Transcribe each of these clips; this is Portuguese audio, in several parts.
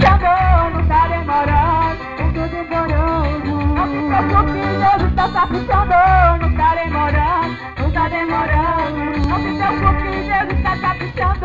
caprichando, não tá demorando, não tô demorando. Não se preocupe, Jesus tá caprichando, não tá demorando, não tá demorando. Não se preocupe, Jesus tá caprichando.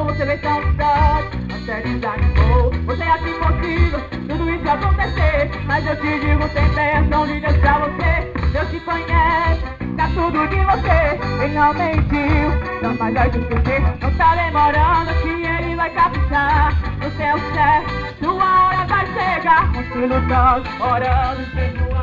Você vê tão distante, você desanimou. Você acha impossível tudo isso acontecer, mas eu te digo, tem bênção de Deus pra você. Deus te conhece, tá tudo de você. Ele não mentiu, jamais vai te esquecer. Não tá demorando que ele vai caprichar no seu certo. Sua hora vai chegar, continue lutando, orando, Jesus.